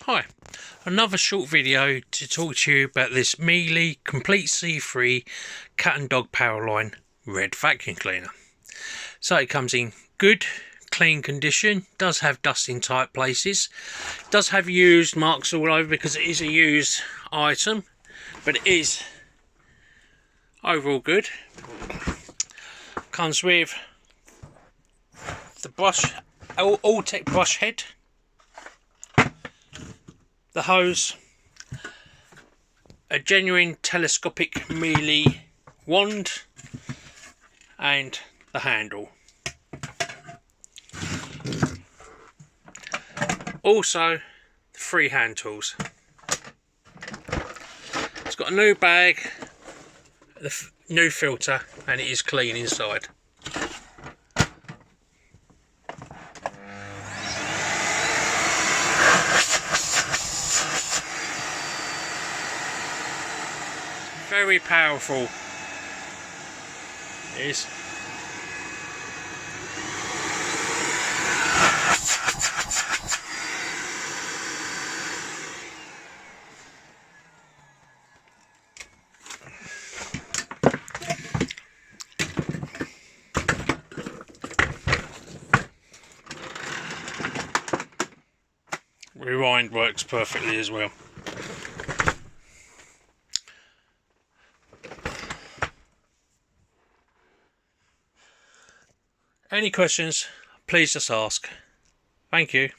Hi, another short video to talk to you about this Miele complete C3 cat and dog power line red vacuum cleaner. So it comes in good clean condition, does have dust in tight places, does have used marks all over because it is a used item, but it is overall good. Comes with the brush, all-tech brush head, the hose, a genuine telescopic Miele wand, and the handle. Also, the free hand tools. It's got a new bag, the new filter, and it is clean inside. Very powerful. It is. Rewind works perfectly as well. Any questions, please just ask. Thank you.